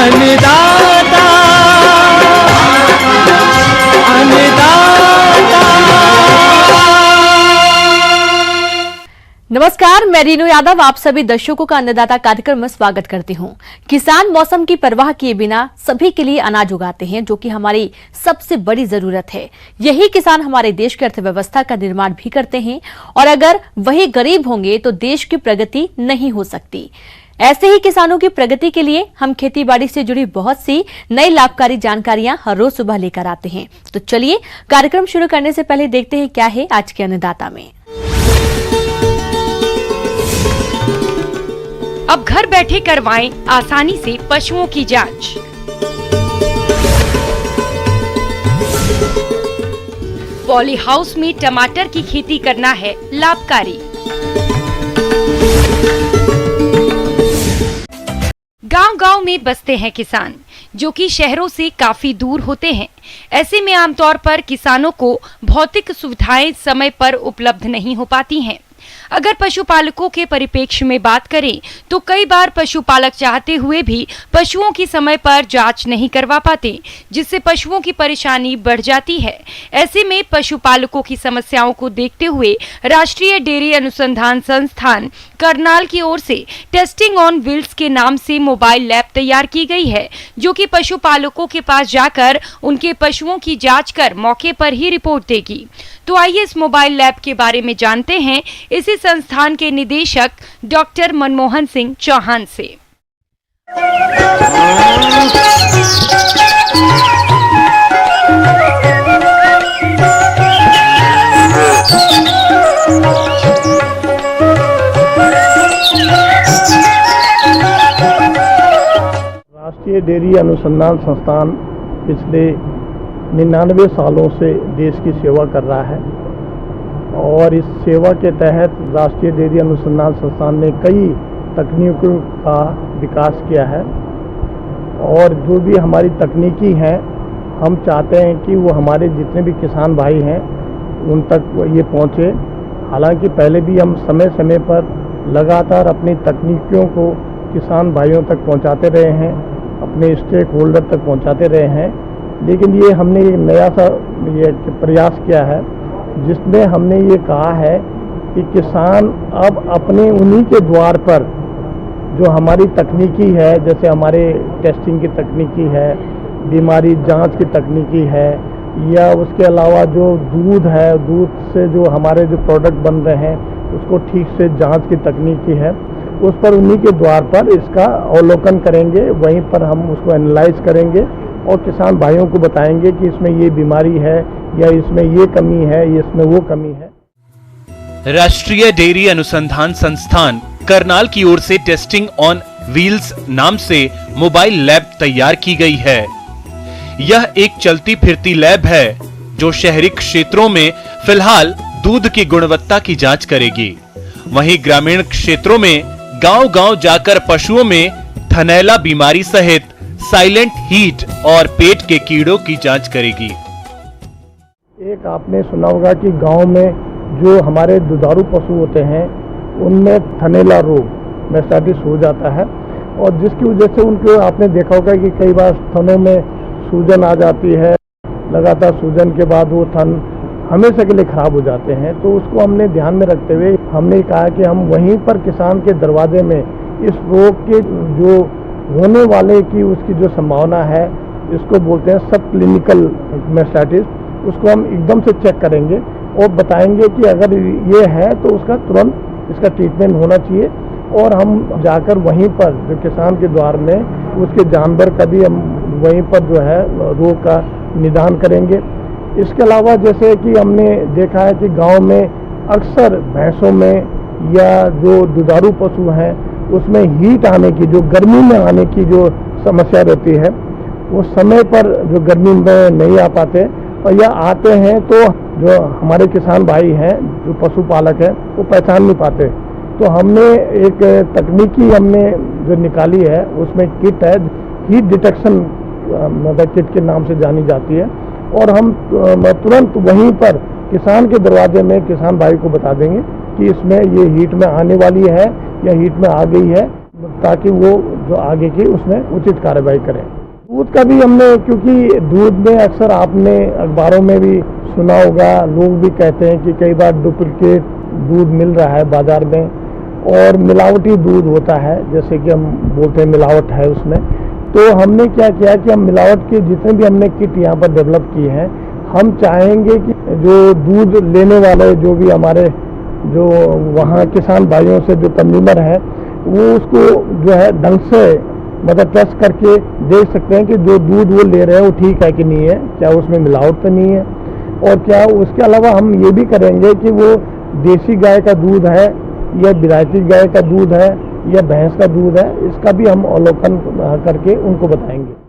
अन्नदाता अन्नदाता। नमस्कार, मैं रीनू यादव आप सभी दर्शकों का अन्नदाता कार्यक्रम में स्वागत करती हूं। किसान मौसम की परवाह किए बिना सभी के लिए अनाज उगाते हैं, जो कि हमारी सबसे बड़ी जरूरत है। यही किसान हमारे देश की अर्थव्यवस्था का निर्माण भी करते हैं और अगर वही गरीब होंगे तो देश की प्रगति नहीं हो सकती। ऐसे ही किसानों की प्रगति के लिए हम खेती बाड़ी से जुड़ी बहुत सी नई लाभकारी जानकारियां हर रोज सुबह लेकर आते हैं। तो चलिए कार्यक्रम शुरू करने से पहले देखते हैं क्या है आज के अन्नदाता में। अब घर बैठे करवाएं आसानी से पशुओं की जांच। पॉली हाउस में टमाटर की खेती करना है लाभकारी। गांव-गांव में बसते हैं किसान, जो कि शहरों से काफी दूर होते हैं। ऐसे में आमतौर पर किसानों को भौतिक सुविधाएं समय पर उपलब्ध नहीं हो पाती हैं। अगर पशुपालकों के परिप्रेक्ष्य में बात करें तो कई बार पशुपालक चाहते हुए भी पशुओं की समय पर जांच नहीं करवा पाते, जिससे पशुओं की परेशानी बढ़ जाती है। ऐसे में पशुपालकों की समस्याओं को देखते हुए राष्ट्रीय डेयरी अनुसंधान संस्थान करनाल की ओर से टेस्टिंग ऑन व्हील्स के नाम से मोबाइल लैब तैयार की गई है, जो कि पशुपालकों के पास जाकर उनके पशुओं की जाँच कर मौके पर ही रिपोर्ट देगी। तो आइए इस मोबाइल लैब के बारे में जानते हैं इसी संस्थान के निदेशक डॉक्टर मनमोहन सिंह चौहान से। राष्ट्रीय डेयरी अनुसंधान संस्थान पिछले 99 सालों से देश की सेवा कर रहा है और इस सेवा के तहत राष्ट्रीय डेयरी अनुसंधान संस्थान ने कई तकनीकों का विकास किया है और जो भी हमारी तकनीकी हैं हम चाहते हैं कि वो हमारे जितने भी किसान भाई हैं उन तक ये पहुँचे। हालांकि पहले भी हम समय समय पर लगातार अपनी तकनीकियों को किसान भाइयों तक पहुँचाते रहे हैं, अपने स्टेक होल्डर तक पहुँचाते रहे हैं, लेकिन ये हमने एक नया सा ये प्रयास किया है जिसमें हमने ये कहा है कि किसान अब अपने उन्हीं के द्वार पर जो हमारी तकनीकी है, जैसे हमारे टेस्टिंग की तकनीकी है, बीमारी जांच की तकनीकी है, या उसके अलावा जो दूध है, दूध से जो हमारे जो प्रोडक्ट बन रहे हैं उसको ठीक से जांच की तकनीकी है, उस पर उन्हीं के द्वार पर इसका अवलोकन करेंगे। वहीं पर हम उसको एनालाइज करेंगे और किसान भाइयों को बताएंगे कि इसमें ये बीमारी है या इसमें ये कमी है, इसमें वो कमी है। राष्ट्रीय डेयरी अनुसंधान संस्थान करनाल की ओर से टेस्टिंग ऑन व्हील्स नाम से मोबाइल लैब तैयार की गई है। यह एक चलती फिरती लैब है जो शहरी क्षेत्रों में फिलहाल दूध की गुणवत्ता की जांच करेगी। वहीं ग्रामीण क्षेत्रों में गांव-गांव जाकर पशुओं में थनैला बीमारी सहित साइलेंट हीट और पेट के कीड़ों की जांच करेगी। एक आपने सुना होगा कि गांव में जो हमारे दुधारू पशु होते हैं उनमें थनैला रोग मैस्टाइटिस हो जाता है और जिसकी वजह से उनको आपने देखा होगा कि कई बार थनों में सूजन आ जाती है। लगातार सूजन के बाद वो थन हमेशा के लिए खराब हो जाते हैं। तो उसको हमने ध्यान में रखते हुए हमने कहा कि हम वहीं पर किसान के दरवाजे में इस रोग के जो होने वाले की उसकी जो संभावना है, इसको बोलते हैं सब क्लिनिकल मैस्टाइटिस, उसको हम एकदम से चेक करेंगे और बताएंगे कि अगर ये है तो उसका तुरंत इसका ट्रीटमेंट होना चाहिए। और हम जाकर वहीं पर जो किसान के द्वार में उसके जानवर का भी हम वहीं पर जो है रोग का निदान करेंगे। इसके अलावा जैसे कि हमने देखा है कि गांव में अक्सर भैंसों में या जो दुधारू पशु हैं उसमें हीट आने की, जो गर्मी में आने की जो समस्या रहती है, वो समय पर जो गर्मी में नहीं आ पाते और या आते हैं तो जो हमारे किसान भाई हैं जो पशुपालक हैं वो पहचान नहीं पाते। तो हमने एक तकनीकी हमने जो निकाली है उसमें किट है, हीट डिटेक्शन मतलब किट के नाम से जानी जाती है और हम तुरंत वहीं पर किसान के दरवाजे में किसान भाई को बता देंगे कि इसमें ये हीट में आने वाली है या हीट में आ गई है, ताकि वो जो आगे की उसमें उचित कार्रवाई करें। दूध का भी हमने, क्योंकि दूध में अक्सर आपने अखबारों में भी सुना होगा, लोग भी कहते हैं कि कई बार डुप्लीकेट दूध मिल रहा है बाजार में और मिलावटी दूध होता है, जैसे कि हम बोलते हैं मिलावट है उसमें। तो हमने क्या किया कि हम मिलावट के जितने भी हमने किट यहाँ पर डेवलप की हैं, हम चाहेंगे कि जो दूध लेने वाले जो भी हमारे जो वहाँ किसान भाइयों से जो कंज्यूमर है वो उसको जो है ढंग से मतलब टेस्ट करके देख सकते हैं कि जो दूध वो ले रहे हैं वो ठीक है कि नहीं है, क्या उसमें मिलावट तो नहीं है। और क्या उसके अलावा हम ये भी करेंगे कि वो देसी गाय का दूध है या विलायती गाय का दूध है या भैंस का दूध है, इसका भी हम अवलोकन करके उनको बताएंगे।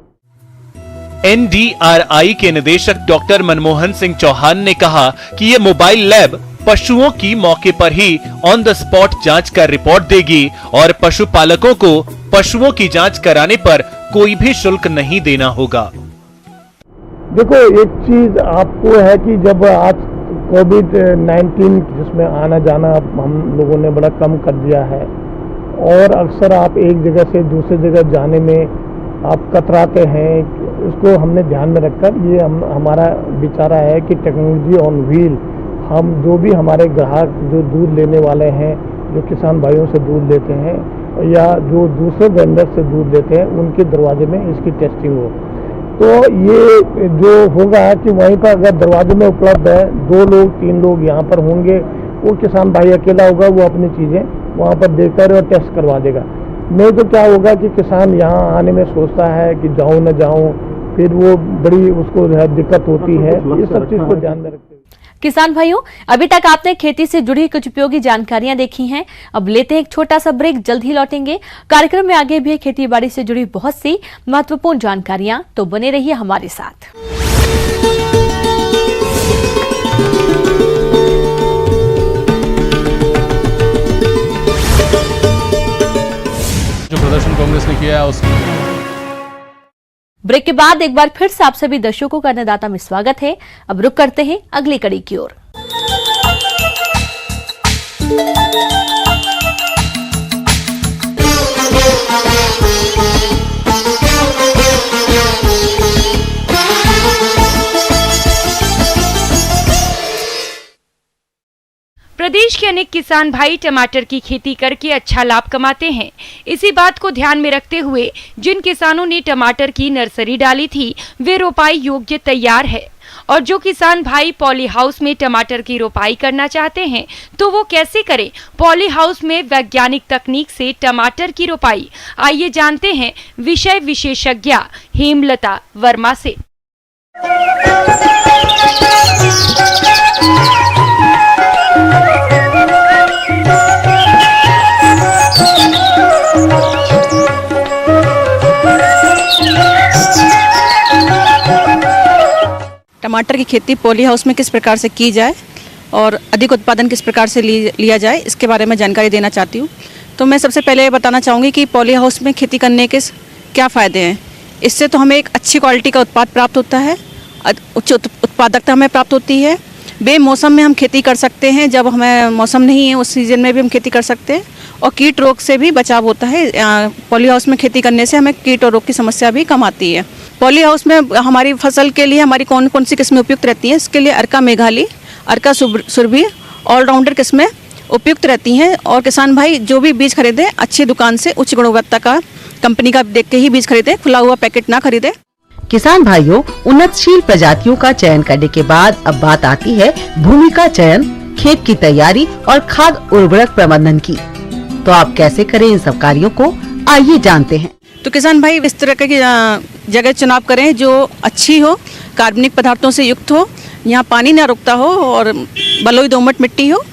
NDRI के निदेशक डॉक्टर मनमोहन सिंह चौहान ने कहा कि ये मोबाइल लैब पशुओं की मौके पर ही ऑन द स्पॉट जांच कर रिपोर्ट देगी और पशुपालकों को पशुओं की जांच कराने पर कोई भी शुल्क नहीं देना होगा। देखो, एक चीज आपको है कि जब आज कोविड-19 जिसमें आना जाना हम लोगों ने बड़ा कम कर दिया है और अक्सर आप एक जगह से दूसरी जगह जाने में आप कतराते हैं, इसको हमने ध्यान में रखकर ये हमारा विचारा है कि टेक्नोलॉजी ऑन व्हील, हम जो भी हमारे ग्राहक जो दूध लेने वाले हैं, जो किसान भाइयों से दूध लेते हैं या जो दूसरे वेंडर से दूध लेते हैं, उनके दरवाजे में इसकी टेस्टिंग हो। तो ये जो होगा कि वहीं पर अगर दरवाजे में उपलब्ध है, 2 लोग 3 लोग यहाँ पर होंगे, वो किसान भाई अकेला होगा, वो अपनी चीज़ें वहाँ पर देकर और टेस्ट करवा देगा। नहीं तो क्या होगा कि किसान यहाँ आने में सोचता है कि जाऊँ न जाऊँ, फिर वो बड़ी उसको दिक्कत होती है। ये सब चीज़ को ध्यान में रखते हुए किसान भाइयों, अभी तक आपने खेती से जुड़ी कुछ उपयोगी जानकारियां देखी हैं। अब लेते हैं एक छोटा सा ब्रेक, जल्द ही लौटेंगे। कार्यक्रम में आगे भी खेती बाड़ी से जुड़ी बहुत सी महत्वपूर्ण जानकारियां, तो बने रहिए हमारे साथ। जो प्रदर्शन कांग्रेस ने किया है उसमें ब्रेक के बाद एक बार फिर से आप सभी दर्शकों का अन्नदाता में स्वागत है। अब रुक करते हैं अगली कड़ी की ओर। प्रदेश के अनेक किसान भाई टमाटर की खेती करके अच्छा लाभ कमाते हैं। इसी बात को ध्यान में रखते हुए जिन किसानों ने टमाटर की नर्सरी डाली थी, वे रोपाई योग्य तैयार है। और जो किसान भाई पॉली हाउस में टमाटर की रोपाई करना चाहते हैं, तो वो कैसे करें पॉली हाउस में वैज्ञानिक तकनीक से टमाटर की रोपाई। आइए जानते हैं विषय विशेषज्ञ हेमलता वर्मा से। टमाटर की खेती पॉली हाउस में किस प्रकार से की जाए और अधिक उत्पादन किस प्रकार से लिया जाए, इसके बारे में जानकारी देना चाहती हूँ। तो मैं सबसे पहले बताना चाहूँगी कि पॉली हाउस में खेती करने के क्या फ़ायदे हैं। इससे तो हमें एक अच्छी क्वालिटी का उत्पाद प्राप्त होता है, उच्च उत्पादकता हमें प्राप्त होती है। बेमौसम में हम खेती कर सकते हैं, जब हमें मौसम नहीं है उस सीज़न में भी हम खेती कर सकते हैं। और कीट रोग से भी बचाव होता है। पॉली हाउस में खेती करने से हमें कीट और रोग की समस्या भी कम आती है। पॉली हाउस में हमारी फसल के लिए हमारी कौन कौन सी किस्में उपयुक्त रहती हैं, इसके लिए अर्का मेघाली, अर्का सुरभि ऑलराउंडर किस्में उपयुक्त रहती हैं। और किसान भाई जो भी बीज खरीदें अच्छी दुकान से उच्च गुणवत्ता का कंपनी का देख के ही बीज खरीदें, खुला हुआ पैकेट ना खरीदें। किसान भाइयों, उन्नतशील प्रजातियों का चयन करने के बाद अब बात आती है भूमि का चयन, खेत की तैयारी और खाद उर्वरक प्रबंधन की। तो आप कैसे करें इन सब कार्यों को, आइए जानते हैं। तो किसान भाई इस तरह की जगह चुनाव करें जो अच्छी हो, कार्बनिक पदार्थों से युक्त हो, यहाँ पानी ना रुकता हो और बलुई दोमट मिट्टी हो,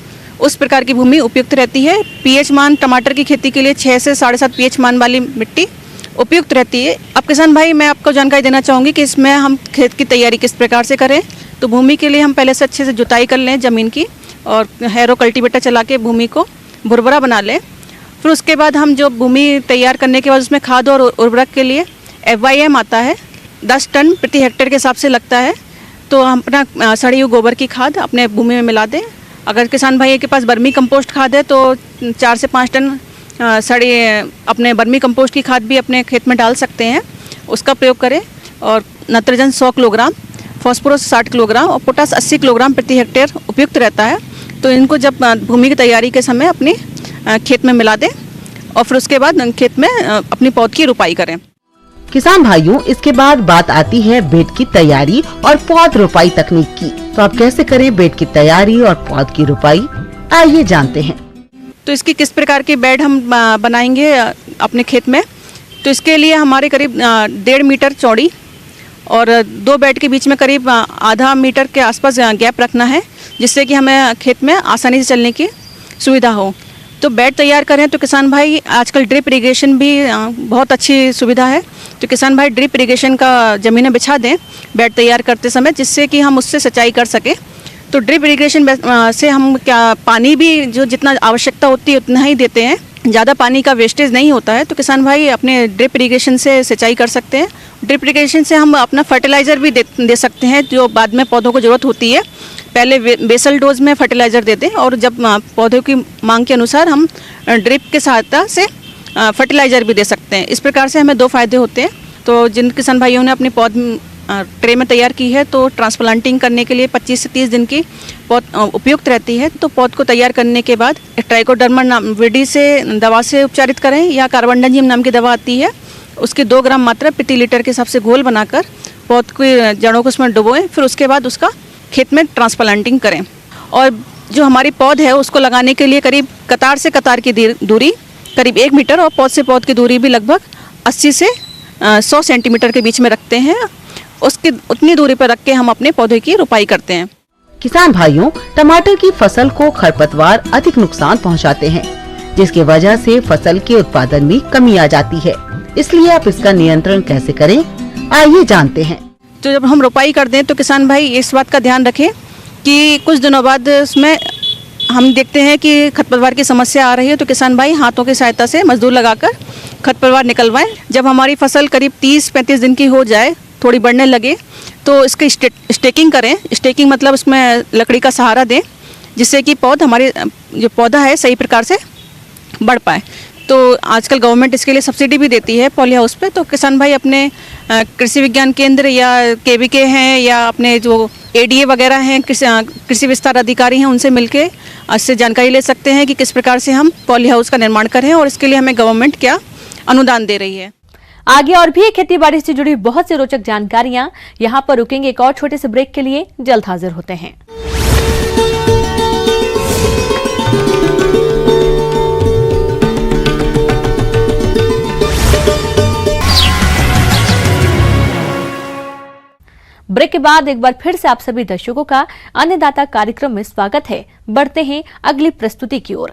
उस प्रकार की भूमि उपयुक्त रहती है। पीएच मान टमाटर की खेती के लिए 6 से 7.5 पीएच मान वाली मिट्टी उपयुक्त रहती है। अब किसान भाई मैं आपको जानकारी देना चाहूँगी कि इसमें हम खेत की तैयारी किस प्रकार से करें। तो भूमि के लिए हम पहले से अच्छे से जुताई कर लें ज़मीन की और हैरो कल्टीवेटर चला के भूमि को भुरभुरा बना लें। फिर उसके बाद हम जो भूमि तैयार करने के बाद उसमें खाद और उर्वरक के लिए FYM आता है, 10 टन प्रति हेक्टेयर के हिसाब से लगता है। तो हम अपना सड़ी हुई गोबर की खाद अपने भूमि में मिला दें। अगर किसान भाई के पास वर्मी कंपोस्ट खाद है तो 4 से 5 टन सड़ी अपने वर्मी कंपोस्ट की खाद भी अपने खेत में डाल सकते हैं, उसका प्रयोग करें। और नाइट्रोजन 100 किलोग्राम, फास्फोरस 60 किलोग्राम और पोटास 80 किलोग्राम प्रति हेक्टेयर उपयुक्त रहता है। तो इनको जब भूमि की तैयारी के समय अपने खेत में मिला दें और फिर उसके बाद खेत में अपनी पौध की रोपाई करें। किसान भाइयों, इसके बाद बात आती है बेड की तैयारी और पौध रोपाई तकनीक की। तो आप कैसे करें बेड की तैयारी और पौध की रोपाई, आइए जानते हैं। तो इसकी किस प्रकार की बेड हम बनाएंगे अपने खेत में। तो इसके लिए हमारे करीब 1.5 मीटर चौड़ी और 2 बेड के बीच में करीब आधा मीटर के आसपास गैप रखना है, जिससे कि हमें खेत में आसानी से चलने की सुविधा हो। तो बेड तैयार करें तो किसान भाई, आजकल ड्रिप इरिगेशन भी बहुत अच्छी सुविधा है। तो किसान भाई ड्रिप इरिगेशन का ज़मीनें बिछा दें बेड तैयार करते समय, जिससे कि हम उससे सिंचाई कर सकें। तो ड्रिप इरिगेशन से हम पानी भी जो जितना आवश्यकता होती है उतना ही देते हैं, ज़्यादा पानी का वेस्टेज नहीं होता है। तो किसान भाई अपने ड्रिप इरिगेशन से सिंचाई कर सकते हैं। ड्रिप इरिगेशन से हम अपना फर्टिलाइज़र भी दे सकते हैं, जो बाद में पौधों को ज़रूरत होती है। पहले बेसल डोज में फर्टिलाइज़र देते हैं और जब पौधों की मांग के अनुसार हम ड्रिप के सहायता से फर्टिलाइज़र भी दे सकते हैं। इस प्रकार से हमें 2 फायदे होते हैं। तो जिन किसान भाइयों ने अपनी पौध ट्रे में तैयार की है, तो ट्रांसप्लांटिंग करने के लिए 25 से 30 दिन की पौध उपयुक्त रहती है। तो पौध को तैयार करने के बाद ट्राइकोडर्मा विधि से दवा से उपचारित करें, या कार्बेंडाजिम नाम की दवा आती है, उसकी 2 ग्राम मात्रा प्रति लीटर के हिसाब से घोल बनाकर पौध की जड़ों को उसमें डुबोएं। फिर उसके बाद उसका खेत में ट्रांसप्लांटिंग करें। और जो हमारी पौध है उसको लगाने के लिए करीब कतार से कतार की दूरी करीब 1 मीटर और पौध से पौध की दूरी भी लगभग 80 से 100 सेंटीमीटर के बीच में रखते हैं। उसकी उतनी दूरी पर रख के हम अपने पौधे की रोपाई करते हैं। किसान भाइयों, टमाटर की फसल को खरपतवार अधिक नुकसान पहुंचाते हैं, जिसकी वजह से फसल के उत्पादन में कमी आ जाती है। इसलिए आप इसका नियंत्रण कैसे करें, आइए जानते हैं। तो जब हम रोपाई कर दें तो किसान भाई इस बात का ध्यान रखें कि कुछ दिनों बाद उसमें हम देखते हैं कि खरपतवार की समस्या आ रही है, तो किसान भाई हाथों की सहायता से मजदूर लगाकर खरपतवार निकलवाएं। जब हमारी फसल करीब 30-35 दिन की हो जाए, थोड़ी बढ़ने लगे, तो इसकी स्टेकिंग करें। स्टेकिंग मतलब उसमें लकड़ी का सहारा दें, जिससे कि हमारे जो पौधा है सही प्रकार से बढ़ पाए। तो आजकल गवर्नमेंट इसके लिए सब्सिडी भी देती है पॉली हाउस पे। तो किसान भाई अपने कृषि विज्ञान केंद्र या केवीके हैं या अपने जो एडीए वगैरह हैं, कृषि विस्तार अधिकारी हैं, उनसे मिलके इससे जानकारी ले सकते हैं कि किस प्रकार से हम पॉली हाउस का निर्माण करें और इसके लिए हमें गवर्नमेंट क्या अनुदान दे रही है। आगे और भी खेती बाड़ी से जुड़ी बहुत सी रोचक जानकारियां यहाँ पर रुकेंगे। एक और छोटे से ब्रेक के लिए जल्द हाजिर होते हैं। ब्रेक के बाद एक बार फिर से आप सभी दर्शकों का अन्नदाता कार्यक्रम में स्वागत है। बढ़ते हैं अगली प्रस्तुति की ओर।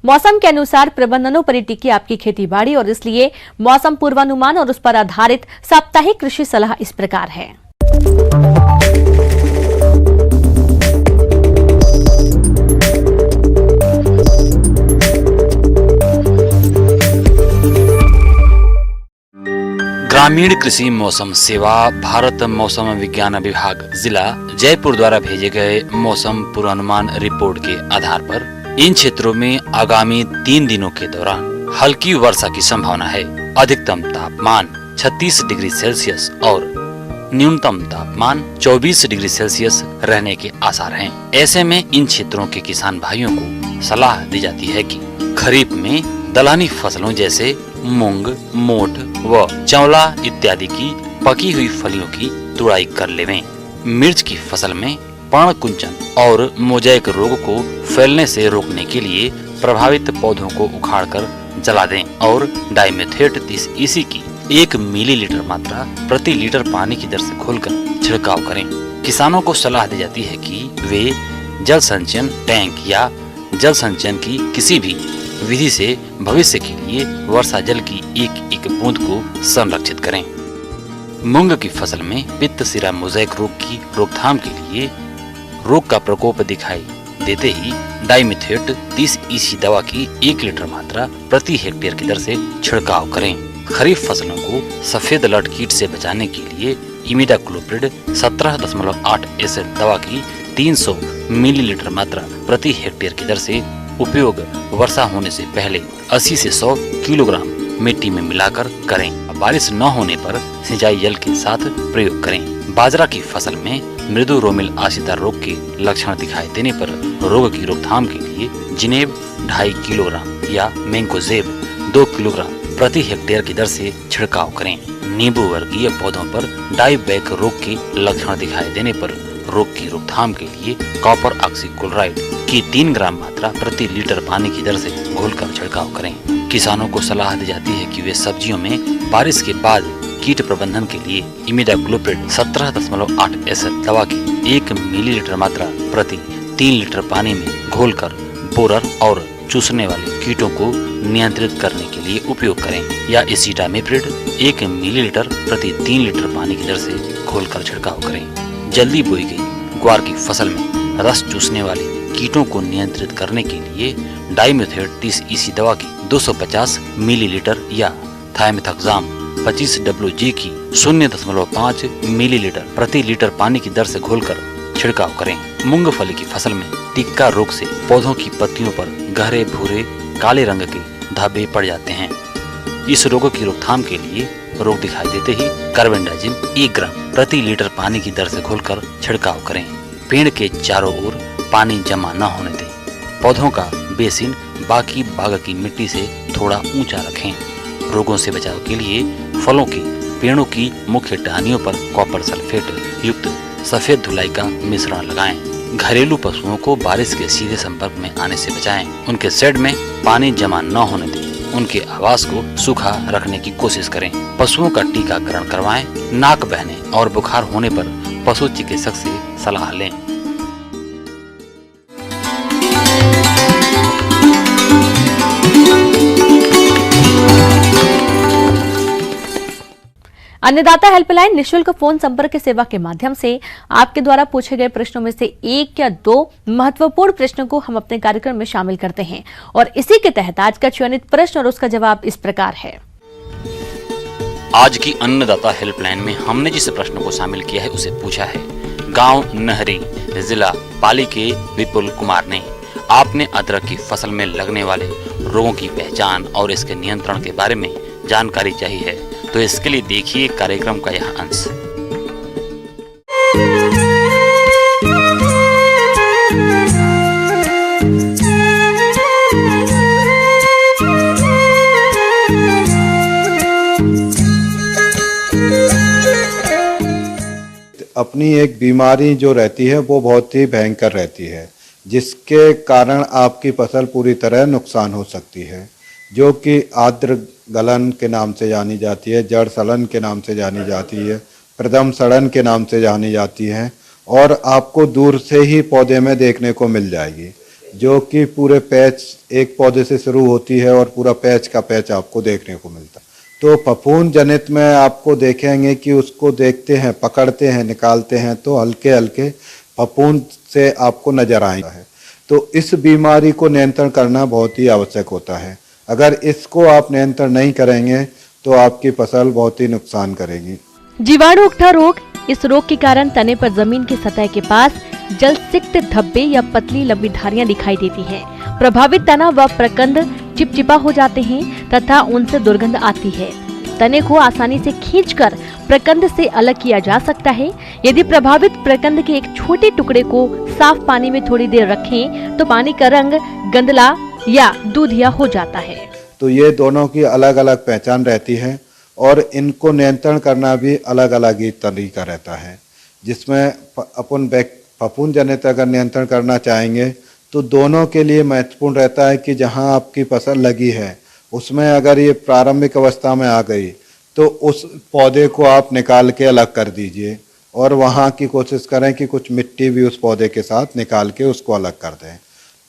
मौसम के अनुसार प्रबंधनों पर टिकी आपकी खेती बाड़ी, और इसलिए मौसम पूर्वानुमान और उस पर आधारित साप्ताहिक कृषि सलाह इस प्रकार है। ग्रामीण कृषि मौसम सेवा भारत मौसम विज्ञान विभाग जिला जयपुर द्वारा भेजे गए मौसम पूर्वानुमान रिपोर्ट के आधार पर इन क्षेत्रों में आगामी 3 दिनों के दौरान हल्की वर्षा की संभावना है। अधिकतम तापमान 36 डिग्री सेल्सियस और न्यूनतम तापमान 24 डिग्री सेल्सियस रहने के आसार हैं। ऐसे में इन क्षेत्रों के किसान भाइयों को सलाह दी जाती है कि खरीफ में दलहनी फसलों जैसे मूंग, मोठ व चौला इत्यादि की पकी हुई फलियों की तुड़ाई कर लेवें। मिर्च की फसल में पर्णकुंचन और मोज़ेक रोग को फैलने से रोकने के लिए प्रभावित पौधों को उखाड़कर जला दें और डाइमेथेट 30 EC की 1 मिलीलीटर मात्रा प्रति लीटर पानी की दर से घोलकर छिड़काव करें। किसानों को सलाह दी जाती है कि वे जल संचयन टैंक या जल संचयन की किसी भी विधि से भविष्य के लिए वर्षा जल की एक बूंद को संरक्षित करें। मूंग की फसल में पित्त सिरा मोज़ेक रोग की रोकथाम के लिए रोग का प्रकोप दिखाई देते ही डाइमिथेट 30 EC दवा की 1 लीटर मात्रा प्रति हेक्टेयर की दर से छिड़काव करें। खरीफ फसलों को सफेद लट कीट से बचाने के लिए इमिडाक्लोप्रिड 17.8 एसिड दवा की 300 मिलीलीटर मात्रा प्रति हेक्टेयर की दर से उपयोग वर्षा होने से पहले 80 से 100 किलोग्राम मिट्टी में मिलाकर करें। बारिश न होने पर सिंचाई जल के साथ प्रयोग करें। बाजरा की फसल में मृदु रोमिल आशिता रोग के लक्षण दिखाई देने पर रोग की रोकथाम के लिए जिनेब 2.5 किलोग्राम या मैंकोजेब 2 किलोग्राम प्रति हेक्टेयर की दर से छिड़काव करें। नींबू वर्गीय पौधों पर डाईबैक रोग के लक्षण दिखाई देने पर रोग की रोकथाम के लिए कॉपर ऑक्सीक्लोराइड की 3 ग्राम मात्रा प्रति लीटर पानी की दर से घोलकर छिड़काव करें। किसानों को सलाह दी जाती है कि वे सब्जियों में बारिश के बाद कीट प्रबंधन के लिए इमिडाक्लोप्रिड 17.8 एसिड दवा की 1 मिलीलीटर मात्रा प्रति 3 लीटर पानी में घोलकर बोरर और चूसने वाले कीटों को नियंत्रित करने के लिए उपयोग करें या एसिटामिप्रिड 1 मिलीलीटर प्रति 3 लीटर पानी की दर से घोलकर छिड़काव करें। जल्दी बोई गई ग्वार की फसल में रस चूसने वाले कीटों को नियंत्रित करने के लिए डाइमिथेट 30 EC दवा की 250 मिलीलीटर या थाइमेथाक्साम 25 WG की 0.5 मिलीलीटर प्रति लीटर पानी की दर से घोलकर छिड़काव करें। मूंगफली की फसल में टिक्का रोग से पौधों की पत्तियों पर गहरे भूरे काले रंग के धब्बे पड़ जाते हैं। इस रोग की रोकथाम के लिए रोग दिखाई देते ही कार्बेंडाजिम 1 ग्राम प्रति लीटर पानी की दर से घोलकर छिड़काव करें। पेड़ के चारों ओर पानी जमा न होने दें। पौधों का बेसिन बाकी बाग की मिट्टी से थोड़ा ऊंचा रखें। रोगों से बचाव के लिए फलों के पेड़ों की मुख्य टहनियों पर कॉपर सल्फेट युक्त सफेद धुलाई का मिश्रण लगाएं। घरेलू पशुओं को बारिश के सीधे संपर्क में आने से बचाएं। उनके शेड में पानी जमा न होने दें। उनके आवास को सूखा रखने की कोशिश करें। पशुओं का टीकाकरण करवाएं। नाक बहने और बुखार होने पर पशु चिकित्सक से सलाह लें। अन्नदाता हेल्पलाइन निशुल्क फोन संपर्क सेवा के माध्यम से आपके द्वारा पूछे गए प्रश्नों में से 1 या 2 महत्वपूर्ण प्रश्नों को हम अपने कार्यक्रम में शामिल करते हैं और इसी के तहत आज का चयनित प्रश्न और उसका जवाब इस प्रकार है। आज की अन्नदाता हेल्पलाइन में हमने जिस प्रश्न को शामिल किया है उसे पूछा है गांव नहरी जिला पाली के विपुल कुमार ने। आपने अदरक की फसल में लगने वाले रोगों की पहचान और इसके नियंत्रण के बारे में जानकारी चाहिए है, तो इसके लिए देखिए कार्यक्रम का यह अंश। अपनी एक बीमारी जो रहती है वो बहुत ही भयंकर रहती है, जिसके कारण आपकी फसल पूरी तरह नुकसान हो सकती है, जो कि आर्द्र गलन के नाम से जानी जाती है, जड़ सड़न के नाम से जानी जाती है, प्रथम सड़न के नाम से जानी जाती है और आपको दूर से ही पौधे में देखने को मिल जाएगी, जो कि पूरे पैच एक पौधे से शुरू होती है और पूरा पैच का पैच आपको देखने को मिलता है। तो फफूंद जनित में आपको देखेंगे कि उसको देखते हैं, पकड़ते हैं, निकालते हैं तो हल्के हल्के फफूंद से आपको नजर आएगा है। तो इस बीमारी को नियंत्रण करना बहुत ही आवश्यक होता है। अगर इसको आप नियंत्रण नहीं करेंगे तो आपकी फसल बहुत ही नुकसान करेगी। जीवाणु उकठा रोग। इस रोग के कारण तने पर जमीन की सतह के पास जलसिक्त धब्बे या पतली लंबी धारियां दिखाई देती हैं। प्रभावित तना व प्रकंद चिपचिपा हो जाते हैं तथा उनसे दुर्गंध आती है। तने को आसानी से खींचकर प्रकंद से अलग किया जा सकता है। यदि प्रभावित प्रकंद के एक छोटे टुकड़े को साफ पानी में थोड़ी देर रखें तो पानी का रंग गंदला या दूधिया हो जाता है। तो ये दोनों की अलग अलग पहचान रहती है और इनको नियंत्रण करना भी अलग अलग ही तरीका रहता है, जिसमें अपन फफूंद जनित अगर नियंत्रण करना चाहेंगे तो दोनों के लिए महत्वपूर्ण रहता है कि जहां आपकी फसल लगी है उसमें अगर ये प्रारंभिक अवस्था में आ गई तो उस पौधे को आप निकाल के अलग कर दीजिए और वहां की कोशिश करें कि कुछ मिट्टी भी उस पौधे के साथ निकाल के उसको अलग कर दें।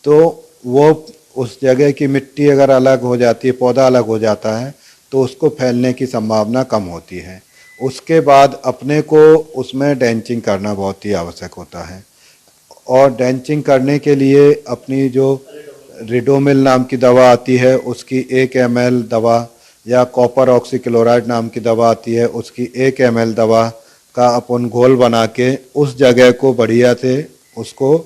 तो वो उस जगह की मिट्टी अगर अलग हो जाती है, पौधा अलग हो जाता है तो उसको फैलने की संभावना कम होती है। उसके बाद अपने को उसमें डेंचिंग करना बहुत ही आवश्यक होता है और ड्रेंचिंग करने के लिए अपनी जो रिडोमिल नाम की दवा आती है उसकी 1 ml दवा, या कॉपर ऑक्सीक्लोराइड नाम की दवा आती है उसकी 1 ml दवा का अपन घोल बना के उस जगह को बढ़िया से उसको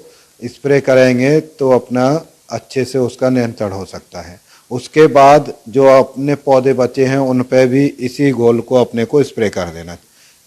स्प्रे करेंगे तो अपना अच्छे से उसका नियंत्रण हो सकता है। उसके बाद जो अपने पौधे बचे हैं उन पे भी इसी घोल को अपने को स्प्रे कर देना।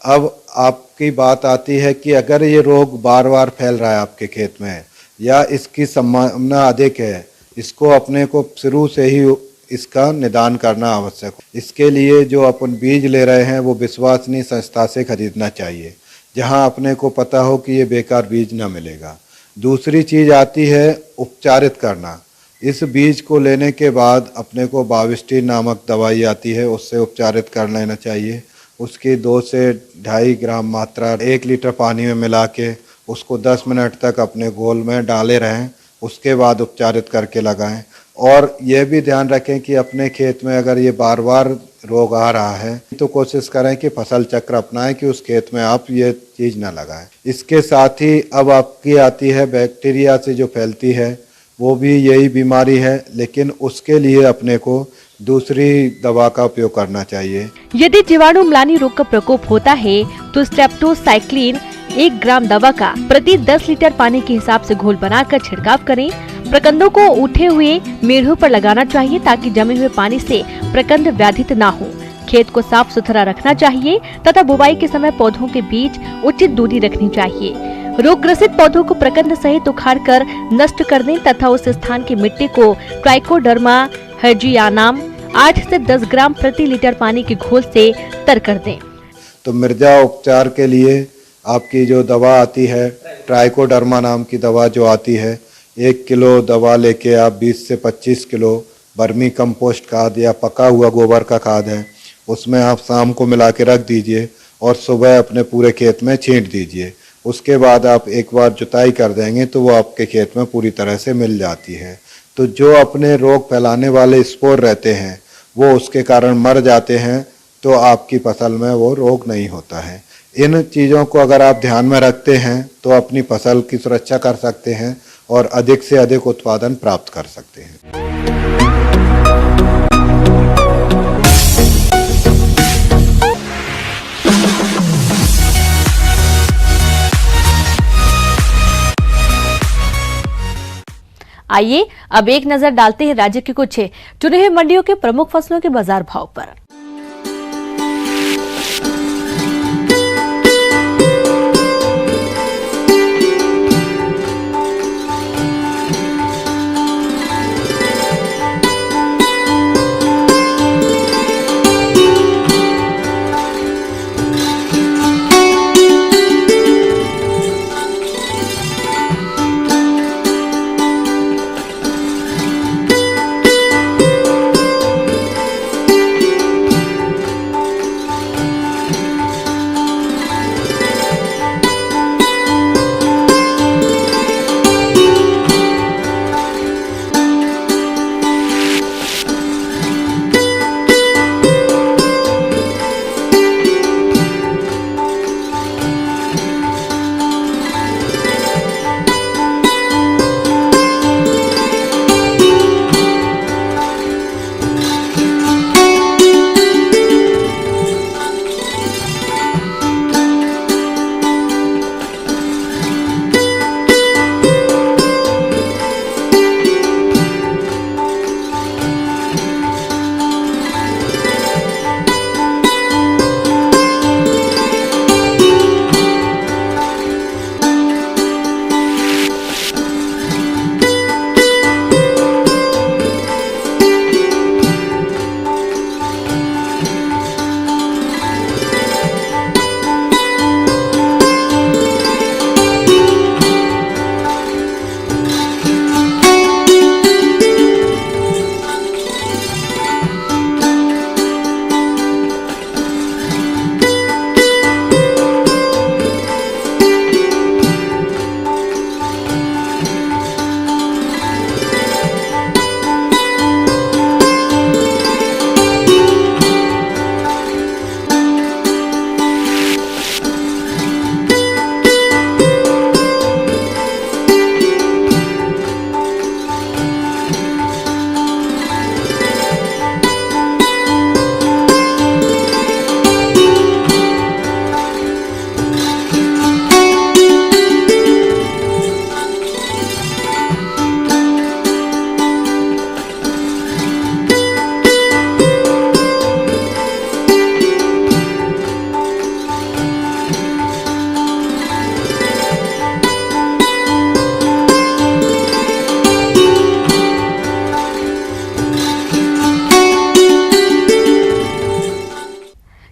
अब आपकी बात आती है कि अगर ये रोग बार बार फैल रहा है आपके खेत में या इसकी संभावना अधिक है, इसको अपने को शुरू से ही इसका निदान करना आवश्यक। इसके लिए जो अपन बीज ले रहे हैं वो विश्वसनीय संस्था से खरीदना चाहिए, जहां अपने को पता हो कि ये बेकार बीज ना मिलेगा। दूसरी चीज़ आती है उपचारित करना। इस बीज को लेने के बाद अपने को बाविस्टीन नामक दवाई आती है, उससे उपचारित कर लेना चाहिए। उसकी 2 से 2.5 ग्राम मात्रा 1 लीटर पानी में मिला के उसको 10 मिनट तक अपने घोल में डाले रहें, उसके बाद उपचारित करके लगाएं। और यह भी ध्यान रखें कि अपने खेत में अगर ये बार बार रोग आ रहा है तो कोशिश करें कि फसल चक्र अपनाएं कि उस खेत में आप ये चीज़ ना लगाएं। इसके साथ ही अब आपकी आती है बैक्टीरिया से जो फैलती है वो भी यही बीमारी है, लेकिन उसके लिए अपने को दूसरी दवा का उपयोग करना चाहिए। यदि जीवाणु म्लानी रोग का प्रकोप होता है तो स्ट्रेप्टोसाइक्लिन 1 ग्राम दवा का प्रति 10 लीटर पानी के हिसाब से घोल बनाकर छिड़काव करें। प्रकंदों को उठे हुए मेढ़ों पर लगाना चाहिए ताकि जमे हुए पानी से प्रकंद व्याधित ना हो। खेत को साफ सुथरा रखना चाहिए तथा बुवाई के समय पौधों के बीच उचित दूरी रखनी चाहिए। रोग ग्रसित पौधों को प्रकंद सहित उखाड़कर नष्ट कर दें तथा उस स्थान की मिट्टी को ट्राइकोडर्मा हर्जियानाम 8 से 10 ग्राम प्रति लीटर पानी के घोल से तर कर दें। तो मिर्जा उपचार के लिए आपकी जो दवा आती है ट्राइकोडर्मा नाम की दवा जो आती है, 1 किलो दवा लेके आप 20 से 25 किलो वर्मी कंपोस्ट खाद या पका हुआ गोबर का खाद है उसमें आप शाम को मिला के रख दीजिए और सुबह अपने पूरे खेत में छींट दीजिए। उसके बाद आप एक बार जुताई कर देंगे तो वो आपके खेत में पूरी तरह से मिल जाती है। तो जो अपने रोग फैलाने वाले स्पोर रहते हैं वो उसके कारण मर जाते हैं, तो आपकी फसल में वो रोग नहीं होता है। इन चीज़ों को अगर आप ध्यान में रखते हैं तो अपनी फसल की सुरक्षा कर सकते हैं और अधिक से अधिक उत्पादन प्राप्त कर सकते हैं। आइए अब एक नजर डालते हैं राज्य की कुछ चुने हुए मंडियों के प्रमुख फसलों के बाजार भाव पर।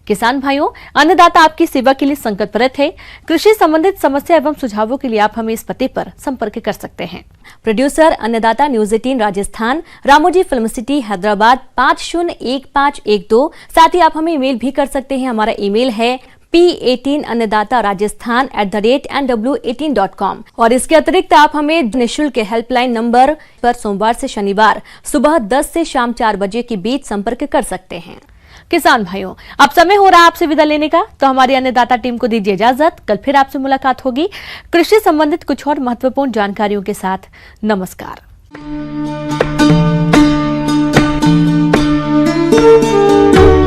किसान भाइयों, अन्नदाता आपकी सेवा के लिए संकल्परत है। कृषि संबंधित समस्या एवं सुझावों के लिए आप हमें इस पते पर संपर्क कर सकते हैं। प्रोड्यूसर अन्नदाता news 18 Rajasthan, Ramoji film city Hyderabad 501512। साथ ही आप हमें ईमेल भी कर सकते हैं। हमारा ईमेल है p18annadatarajasthan@nw18.com। और इसके अतिरिक्त आप हमें निःशुल्क हेल्पलाइन नंबर पर सोमवार से शनिवार सुबह 10 से शाम 4 बजे के बीच संपर्क कर सकते हैं। किसान भाइयों, अब समय हो रहा है आपसे विदा लेने का, तो हमारी अन्नदाता टीम को दीजिए इजाजत। कल फिर आपसे मुलाकात होगी कृषि संबंधित कुछ और महत्वपूर्ण जानकारियों के साथ। नमस्कार।